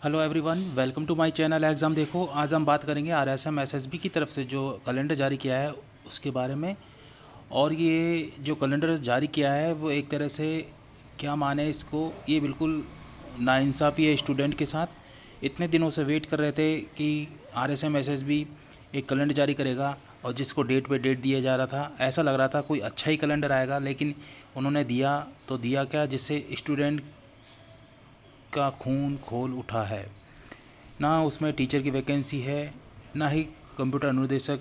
Hello everyone, welcome to my channel exam देखो। आज हम बात करेंगे आरएसएम एसएसबी की तरफ से जो कैलेंडर जारी किया है उसके बारे में। और ये जो कैलेंडर जारी किया है वो एक तरह से क्या माने इसको, ये बिल्कुल नाइंसाफ़ी है स्टूडेंट के साथ। इतने दिनों से वेट कर रहे थे कि आरएसएम एसएसबी एक कैलेंडर जारी करेगा और जिसको डेट पे डेट दिया जा रहा था। ऐसा लग रहा था कोई अच्छा ही कैलेंडर आएगा, लेकिन उन्होंने दिया तो दिया क्या, जिससे स्टूडेंट का खून खोल उठा है। ना उसमें टीचर की वैकेंसी है, ना ही कंप्यूटर अनुदेशक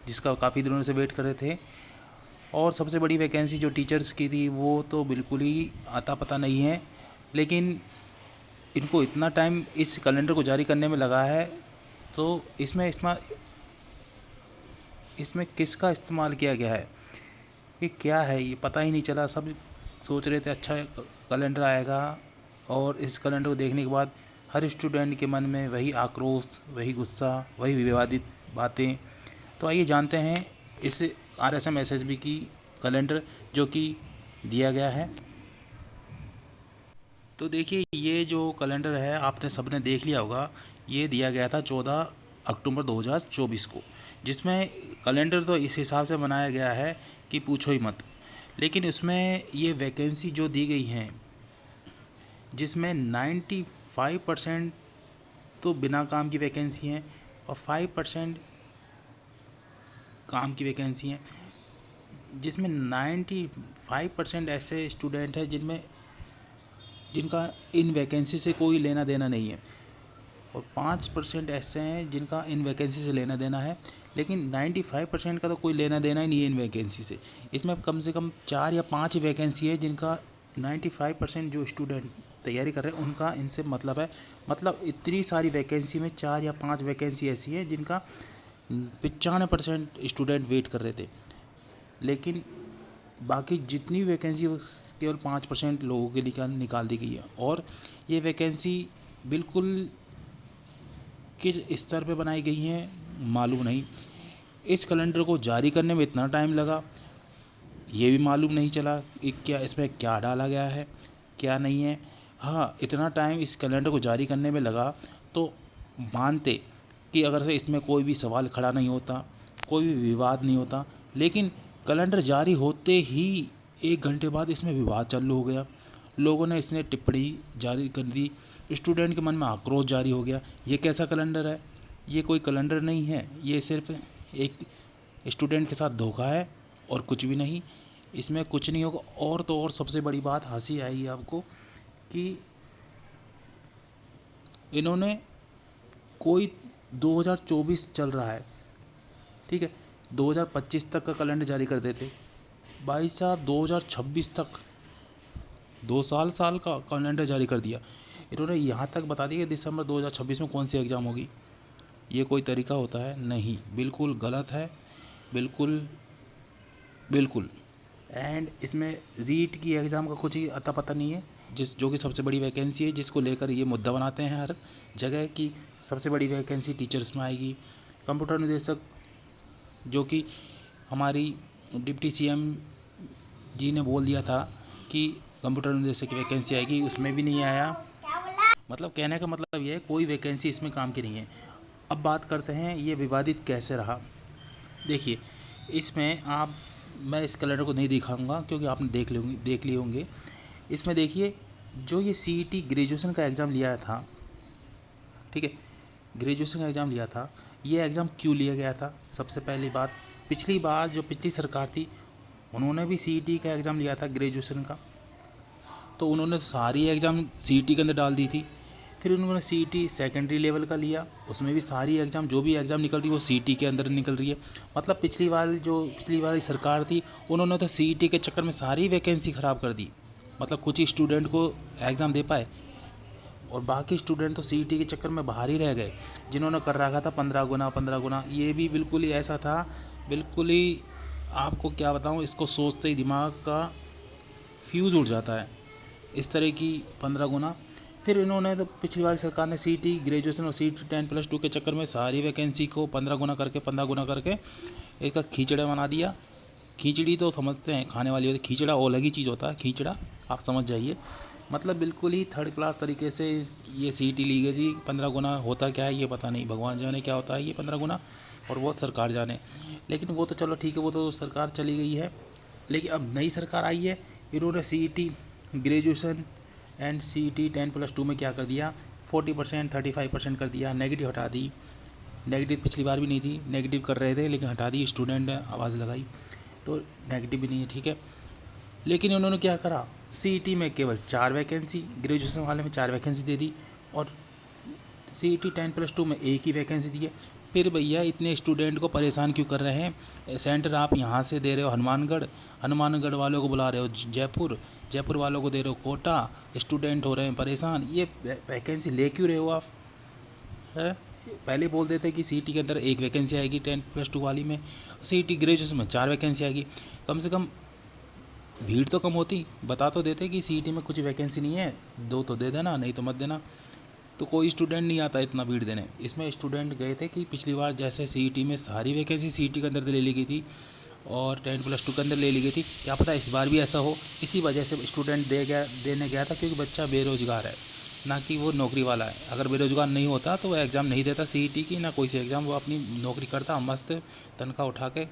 जिसका काफ़ी दिनों से वेट कर रहे थे। और सबसे बड़ी वैकेंसी जो टीचर्स की थी वो तो बिल्कुल ही आता पता नहीं है। लेकिन इनको इतना टाइम इस कैलेंडर को जारी करने में लगा है, तो इसमें किसका इस्तेमाल किया गया है, ये क्या है, ये पता ही नहीं चला। सब सोच रहे थे अच्छा कैलेंडर आएगा, और इस कैलेंडर को देखने के बाद हर स्टूडेंट के मन में वही आक्रोश, वही गुस्सा, वही विवादित बातें। तो आइए जानते हैं इस आरएसएम एसएसबी की कैलेंडर जो कि दिया गया है। तो देखिए, ये जो कैलेंडर है आपने सबने देख लिया होगा। ये दिया गया था 14 अक्टूबर 2024 को, जिसमें कैलेंडर तो इस हिसाब से बनाया गया है कि पूछो ही मत। लेकिन उसमें ये वैकेंसी जो दी गई हैं, जिसमें 95% तो बिना काम की वैकेंसी हैं और 5% काम की वैकेंसी हैं, जिसमें 95% ऐसे स्टूडेंट हैं जिनका इन वैकेंसी से कोई लेना देना नहीं है, और 5% ऐसे हैं जिनका इन वैकेंसी से लेना देना है। लेकिन 95% का तो कोई लेना देना ही नहीं है इन वैकेंसी से। इसमें कम से कम 4 या 5 वैकेंसी है जिनका 95% जो स्टूडेंट तैयारी कर रहे हैं उनका इनसे मतलब है। मतलब इतनी सारी वैकेंसी में 4 या 5 वैकेंसी ऐसी है जिनका 95% स्टूडेंट वेट कर रहे थे। लेकिन बाकी जितनी वैकेंसी केवल 5% लोगों के लिए निकाल दी गई है। और ये वैकेंसी बिल्कुल किस स्तर पे बनाई गई हैं मालूम नहीं। इस कैलेंडर को जारी करने में इतना टाइम लगा, ये भी मालूम नहीं चला क्या इसमें क्या डाला गया है, क्या नहीं है। हाँ, इतना टाइम इस कैलेंडर को जारी करने में लगा तो मानते कि अगर से इसमें कोई भी सवाल खड़ा नहीं होता, कोई भी विवाद नहीं होता। लेकिन कैलेंडर जारी होते ही 1 घंटे बाद इसमें विवाद चालू हो गया। लोगों ने इसने टिप्पणी जारी कर दी, स्टूडेंट के मन में आक्रोश जारी हो गया। ये कैसा कैलेंडर है, ये कोई कैलेंडर नहीं है, ये सिर्फ एक स्टूडेंट के साथ धोखा है और कुछ भी नहीं। इसमें कुछ नहीं होगा। और तो और सबसे बड़ी बात हंसी आई आपको कि इन्होंने कोई 2024 चल रहा है, ठीक है, 2025 तक का कैलेंडर जारी कर देते। भाई साहब 2026 तक 2 साल का कैलेंडर जारी कर दिया। इन्होंने यहाँ तक बता दिया कि दिसंबर 2026 में कौन सी एग्ज़ाम होगी। ये कोई तरीका होता है? नहीं, बिल्कुल गलत है, बिल्कुल बिल्कुल। एंड इसमें रीट की एग्ज़ाम का कुछ ही अता पता नहीं है, जो कि सबसे बड़ी वैकेंसी है, जिसको लेकर ये मुद्दा बनाते हैं हर जगह की सबसे बड़ी वैकेंसी टीचर्स में आएगी। कंप्यूटर निदेशक जो कि हमारी डिप्टी सीएम जी ने बोल दिया था कि कंप्यूटर निदेशक की वैकेंसी आएगी, उसमें भी नहीं आया। मतलब कहने का मतलब ये है कोई वैकेंसी इसमें काम की नहीं है। अब बात करते हैं ये विवादित कैसे रहा। देखिए, इसमें मैं इस कैलेंडर को नहीं दिखाऊंगा क्योंकि आपने देख लिए होंगे। इसमें देखिए, जो ये सीईटी ग्रेजुएशन का एग्ज़ाम लिया था, ठीक है, ग्रेजुएशन का एग्ज़ाम लिया था, ये एग्ज़ाम क्यों लिया गया था? सबसे पहली बात, पिछली बार जो पिछली सरकार थी उन्होंने भी सीईटी का एग्ज़ाम लिया था ग्रेजुएशन का, तो उन्होंने सारी एग्ज़ाम सीईटी के अंदर डाल दी थी। फिर उन्होंने सीईटी सेकेंडरी लेवल का लिया, उसमें भी सारी एग्ज़ाम जो भी एग्ज़ाम निकल रही है वो सीईटी के अंदर निकल रही है। मतलब पिछली वाली सरकार थी, उन्होंने तो सीईटी के चक्कर में सारी वैकेंसी ख़राब कर दी। मतलब कुछ ही स्टूडेंट को एग्ज़ाम दे पाए और बाकी स्टूडेंट तो सीईटी के चक्कर में बाहर ही रह गए, जिन्होंने कर रखा था 15 गुना। ये भी बिल्कुल ही ऐसा था, बिल्कुल ही आपको क्या बताऊँ, इसको सोचते ही दिमाग का फ्यूज़ उड़ जाता है, इस तरह की 15 गुना। फिर इन्होंने तो पिछली वाली सरकार ने सीईटी ग्रेजुएशन और सीईटी 10+2 के चक्कर में सारी वैकेंसी को 15 गुना करके एक खींचड़ा बना दिया। खिचड़ी तो समझते हैं खाने वाली होती, खींचड़ा और अलग ही चीज़ होता है, खींचड़ा आप समझ जाइए। मतलब बिल्कुल ही थर्ड क्लास तरीके से ये सीटी ली गई थी। 15 गुना होता क्या है ये पता नहीं, भगवान जाने क्या होता है ये 15 गुना, और वो सरकार जाने। लेकिन वो तो चलो ठीक है, वो तो सरकार चली गई है। लेकिन अब नई सरकार आई है, इन्होंने सीईटी ग्रेजुएशन एंड सीईटी 10+2 में क्या कर दिया, 40% 35% कर दिया, नेगेटिव हटा दी। नेगेटिव पिछली बार भी नहीं थी, नेगेटिव कर रहे थे लेकिन हटा दी, स्टूडेंट ने आवाज़ लगाई तो नेगेटिव भी नहीं है, ठीक है। लेकिन उन्होंने क्या करा, सीईटी में केवल 4 वैकेंसी, ग्रेजुएशन वाले में 4 वैकेंसी दे दी, और सीईटी 10+2 में एक ही वैकेंसी दी है। फिर भैया इतने स्टूडेंट को परेशान क्यों कर रहे हैं? सेंटर आप यहाँ से दे रहे हो हनुमानगढ़, हनुमानगढ़ वालों को बुला रहे हो जयपुर, जयपुर वालों को दे रहे हो कोटा, स्टूडेंट हो रहे हैं परेशान। ये वैकेंसी ले क्यों रहे हो आप? है, पहले बोल देते कि सीईटी के अंदर एक वैकेंसी आएगी 10+2 वाली में, सीईटी ग्रेजुएशन में 4 वैकेंसी आएगी। कम से कम भीड़ तो कम होती, बता तो देते कि सीईटी में कुछ वैकेंसी नहीं है, 2 तो दे देना, नहीं तो मत देना। तो कोई स्टूडेंट नहीं आता इतना भीड़ देने। इसमें स्टूडेंट गए थे कि पिछली बार जैसे सीईटी में सारी वैकेंसी सीईटी के अंदर ले ली गई थी और 10+2 के अंदर ले ली गई थी, क्या पता इस बार भी ऐसा हो। इसी वजह से स्टूडेंट देने गया था, क्योंकि बच्चा बेरोज़गार है, ना कि वो नौकरी वाला है। अगर बेरोज़गार नहीं होता तो वह एग्ज़ाम नहीं देता सीईटी की, ना कोई सी एग्ज़ाम, वो अपनी नौकरी करता, मस्त तनख्वाह उठा के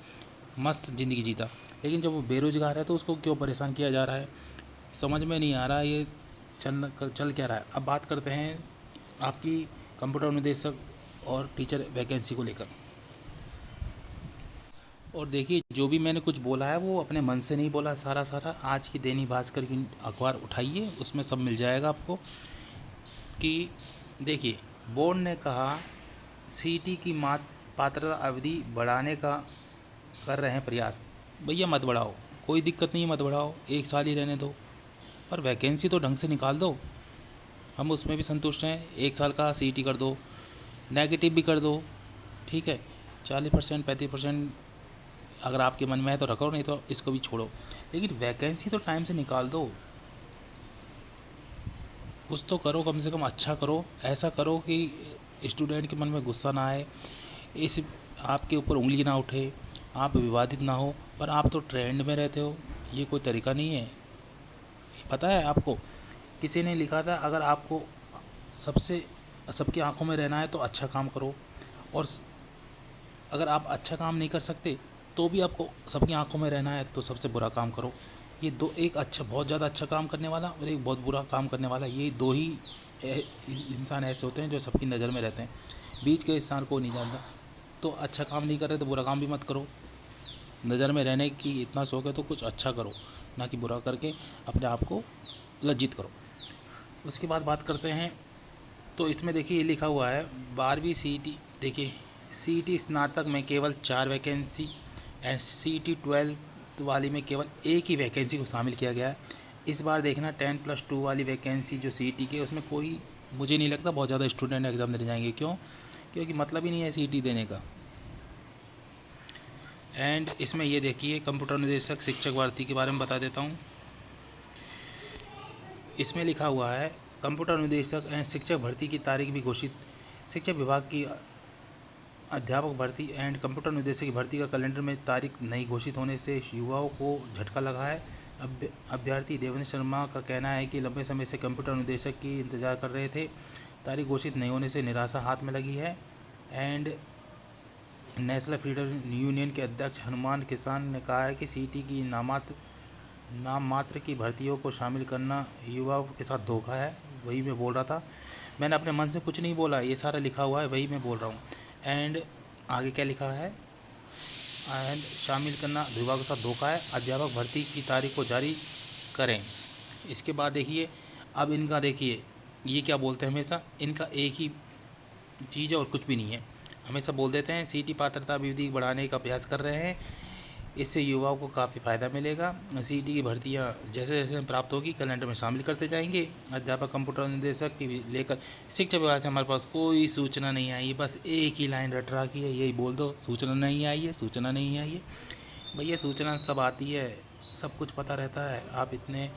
मस्त ज़िंदगी जीता। लेकिन जब वो बेरोज़गार है तो उसको क्यों परेशान किया जा रहा है, समझ में नहीं आ रहा ये चल क्या रहा है। अब बात करते हैं आपकी कंप्यूटर अनुदेशक और टीचर वैकेंसी को लेकर। और देखिए, जो भी मैंने कुछ बोला है वो अपने मन से नहीं बोला, सारा सारा आज की दैनिक भास्कर की अखबार उठाइए, उसमें सब मिल जाएगा आपको। कि देखिए, बोर्ड ने कहा सीईटी की पात्रता अवधि बढ़ाने का कर रहे हैं प्रयास। भैया मत बढ़ाओ, कोई दिक्कत नहीं, मत बढ़ाओ, 1 साल ही रहने दो, पर वैकेंसी तो ढंग से निकाल दो, हम उसमें भी संतुष्ट हैं। 1 साल का सीईटी कर दो, नेगेटिव भी कर दो, ठीक है। 40% 35% अगर आपके मन में है तो रखो, नहीं तो इसको भी छोड़ो, लेकिन वैकेंसी तो टाइम से निकाल दो। कुछ तो करो, कम से कम अच्छा करो, ऐसा करो कि स्टूडेंट के मन में गुस्सा ना आए, इस आपके ऊपर उंगली ना उठे, आप विवादित ना हो। पर आप तो ट्रेंड में रहते हो, ये कोई तरीका नहीं है। पता है आपको, किसी ने लिखा था अगर आपको सबकी आंखों में रहना है तो अच्छा काम करो, और अगर आप अच्छा काम नहीं कर सकते तो भी आपको सबकी आंखों में रहना है तो सबसे बुरा काम करो। ये दो, एक अच्छा बहुत ज़्यादा अच्छा काम करने वाला और एक बहुत बुरा काम करने वाला, ये दो ही इंसान ऐसे होते हैं जो सबकी नज़र में रहते हैं। बीच के इंसान को नहीं जानता। तो अच्छा काम नहीं कर रहे तो बुरा काम भी मत करो। नज़र में रहने की इतना शौक है तो कुछ अच्छा करो, ना कि बुरा करके अपने आप को लज्जित करो। उसके बाद बात करते हैं, तो इसमें देखिए ये लिखा हुआ है 12वीं सीईटी। देखिए, सीईटी स्नातक में केवल 4 वैकेंसी एंड सीईटी 12 वाली में केवल एक ही वैकेंसी को शामिल किया गया है। इस बार देखना 10+2 वाली वैकेंसी जो सीईटी की, उसमें कोई, मुझे नहीं लगता बहुत ज़्यादा स्टूडेंट एग्ज़ाम देने जाएंगे। क्यों? क्योंकि मतलब ही नहीं है सीईटी देने का। एंड इसमें ये देखिए, कंप्यूटर निदेशक शिक्षक भर्ती के बारे में बता देता हूँ। इसमें लिखा हुआ है कंप्यूटर निदेशक एंड शिक्षक भर्ती की तारीख भी घोषित। शिक्षा विभाग की अध्यापक भर्ती एंड कंप्यूटर निदेशक की भर्ती का कैलेंडर में तारीख नहीं घोषित होने से युवाओं को झटका लगा है। अभ्यर्थी देवेंद्र शर्मा का कहना है कि लंबे समय से कंप्यूटर निदेशक की इंतजार कर रहे थे, तारीख घोषित नहीं होने से निराशा हाथ में लगी है। एंड नेशनल फ्रीडम यूनियन के अध्यक्ष हनुमान किसान ने कहा है कि सीईटी की नाम मात्र की भर्तियों को शामिल करना युवाओं के साथ धोखा है। वही मैं बोल रहा था, मैंने अपने मन से कुछ नहीं बोला, ये सारा लिखा हुआ है, वही मैं बोल रहा हूँ। एंड आगे क्या लिखा है, एंड शामिल करना युवाओं के साथ धोखा है, अध्यापक भर्ती की तारीख को जारी करें। इसके बाद देखिए, अब इनका देखिए ये क्या बोलते हैं, हमेशा इनका एक ही चीज़ है और कुछ भी नहीं है। हमेशा बोल देते हैं सीईटी पात्रता अवधि बढ़ाने का प्रयास कर रहे हैं, इससे युवाओं को काफ़ी फ़ायदा मिलेगा। सीईटी की भर्तियां जैसे जैसे प्राप्त होगी कैलेंडर में शामिल करते जाएंगे। अध्यापक कंप्यूटर निदेशक की लेकर शिक्षा विभाग से हमारे पास कोई सूचना नहीं आई है, बस एक ही लाइन रट रखी है, यही बोल दो सूचना नहीं आई है, सूचना नहीं आई है। भैया सूचना सब आती है, सब कुछ पता रहता है, आप इतने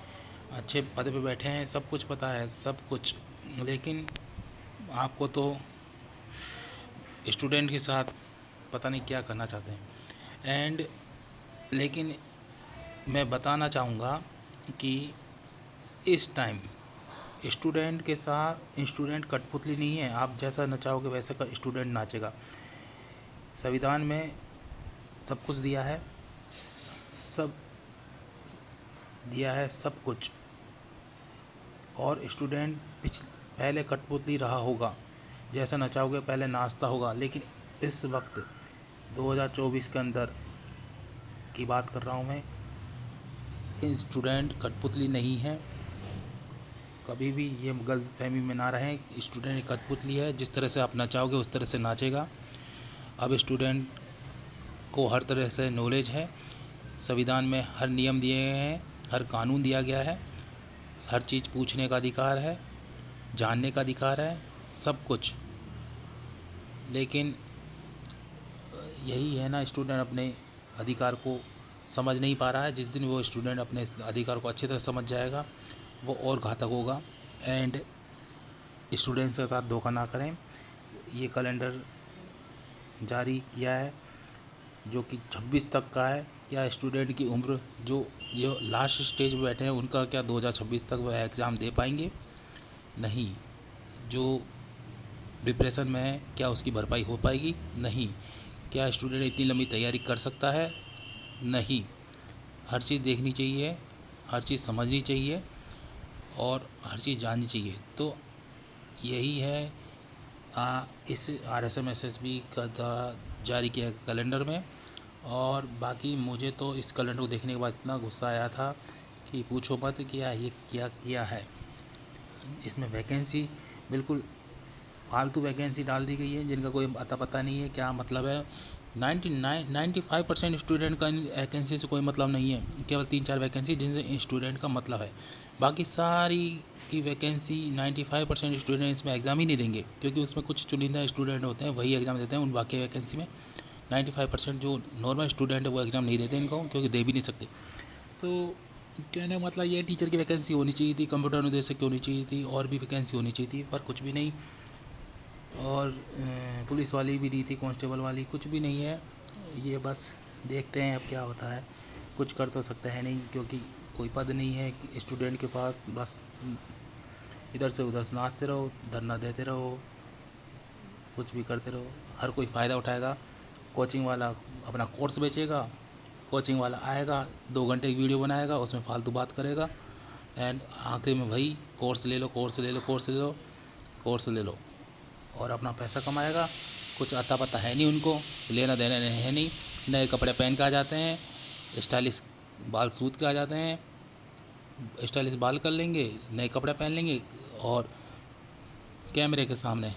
अच्छे पद पे बैठे हैं, सब कुछ पता है, सब कुछ। लेकिन आपको तो स्टूडेंट के साथ पता नहीं क्या करना चाहते हैं। एंड लेकिन मैं बताना चाहूँगा कि इस टाइम स्टूडेंट के साथ स्टूडेंट कठपुतली नहीं है, आप जैसा नचाओगे वैसे का स्टूडेंट नाचेगा। संविधान में सब कुछ दिया है, सब दिया है सब कुछ, और स्टूडेंट पहले कठपुतली रहा होगा, जैसा नचाओगे पहले नाचता होगा। लेकिन इस वक्त 2024 के अंदर की बात कर रहा हूँ मैं, स्टूडेंट कठपुतली नहीं है। कभी भी ये गलतफहमी में ना रहें, स्टूडेंट कठपुतली है, जिस तरह से आप नचाओगे उस तरह से नाचेगा। अब स्टूडेंट को हर तरह से नॉलेज है, संविधान में हर नियम दिए गए हैं, हर कानून दिया गया है, हर चीज़ पूछने का अधिकार है, जानने का अधिकार है, सब कुछ। लेकिन यही है ना, स्टूडेंट अपने अधिकार को समझ नहीं पा रहा है। जिस दिन वो स्टूडेंट अपने अधिकार को अच्छी तरह समझ जाएगा वो और घातक होगा। एंड स्टूडेंट्स के साथ धोखा ना करें। ये कैलेंडर जारी किया है जो कि 26 तक का है। या स्टूडेंट की उम्र जो लास्ट स्टेज में बैठे हैं उनका क्या 2026 तक वह एग्ज़ाम दे पाएंगे? नहीं। जो डिप्रेशन में है क्या उसकी भरपाई हो पाएगी? नहीं। क्या स्टूडेंट इतनी लंबी तैयारी कर सकता है? नहीं। हर चीज़ देखनी चाहिए, हर चीज़ समझनी चाहिए और हर चीज़ जाननी चाहिए। तो यही है इस RSMSSB का द्वारा जारी किया कैलेंडर में। और बाकी मुझे तो इस कैलेंडर को देखने के बाद इतना गुस्सा आया था कि पूछो मत कि ये क्या किया है। इसमें वैकेंसी बिल्कुल फालतू वैकेंसी डाल दी गई है जिनका कोई अता पता नहीं है, क्या मतलब है। 95% स्टूडेंट का वैकेंसी से कोई मतलब नहीं है, केवल 3-4 वैकेंसी जिनसे स्टूडेंट का मतलब है। बाकी सारी की वैकेंसी 95% स्टूडेंट इसमें एग्ज़ाम ही नहीं देंगे, क्योंकि उसमें कुछ चुनिंदा स्टूडेंट होते हैं वही एग्ज़ाम देते हैं। उन बाकी वैकेंसी में 95% जो नॉर्मल स्टूडेंट है वो एग्ज़ाम नहीं देते इनको, क्योंकि दे भी नहीं सकते। तो कहने का मतलब ये टीचर की वैकेंसी होनी चाहिए थी, कंप्यूटर अनुदेशक की होनी चाहिए थी, और भी वैकेंसी होनी चाहिए थी, पर कुछ भी नहीं। और पुलिस वाली भी नहीं थी, कांस्टेबल वाली, कुछ भी नहीं है। ये बस देखते हैं अब क्या होता है। कुछ कर तो सकते हैं नहीं, क्योंकि कोई पद नहीं है स्टूडेंट के पास। बस इधर से उधर से नाचते रहो, धरना देते रहो, कुछ भी करते रहो, हर कोई फ़ायदा उठाएगा। कोचिंग वाला अपना कोर्स बेचेगा, कोचिंग वाला आएगा 2 घंटे की वीडियो बनाएगा, उसमें फालतू बात करेगा, एंड आखिरी में वही कोर्स ले लो, कोर्स ले लो, कोर्स ले लो, कोर्स ले लो, और अपना पैसा कमाएगा। कुछ अता पता है नहीं उनको, लेना देना है नहीं। नए कपड़े पहन के आ जाते हैं, स्टाइलिश बाल सूत के आ जाते हैं, स्टाइलिश बाल कर लेंगे, नए कपड़े पहन लेंगे, और कैमरे के सामने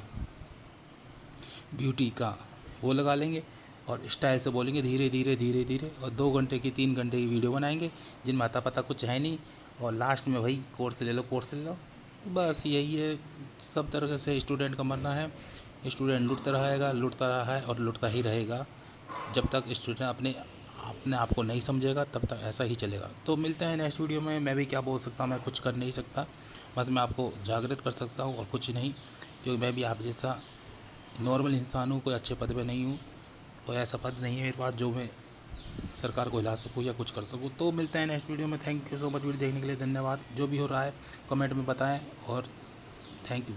ब्यूटी का वो लगा लेंगे और स्टाइल से बोलेंगे धीरे धीरे धीरे धीरे, और 2 घंटे की 3 घंटे की वीडियो बनाएंगे जिनमें अता पता कुछ है नहीं, और लास्ट में वही कोर्स ले लो, कोर्स ले लो। तो बस यही है, सब तरह से स्टूडेंट का मरना है। स्टूडेंट लुटता रहेगा, लुटता रहा है और लुटता ही रहेगा जब तक स्टूडेंट अपने आप को नहीं समझेगा, तब तक ऐसा ही चलेगा। तो मिलते हैं नेक्स्ट वीडियो में। मैं भी क्या बोल सकता हूँ, मैं कुछ कर नहीं सकता, बस मैं आपको जागृत कर सकता हूँ और कुछ नहीं, क्योंकि मैं भी आप जैसा नॉर्मल इंसान हूँ, कोई अच्छे पद पे नहीं हूँ, कोई ऐसा पद नहीं है मेरे पास जो मैं सरकार को हिला सकूँ या कुछ कर सकूँ। तो मिलते हैं नेक्स्ट वीडियो में। Thank you so much video देखने के लिए, धन्यवाद। जो भी हो रहा है कमेंट में बताएं, और थैंक यू।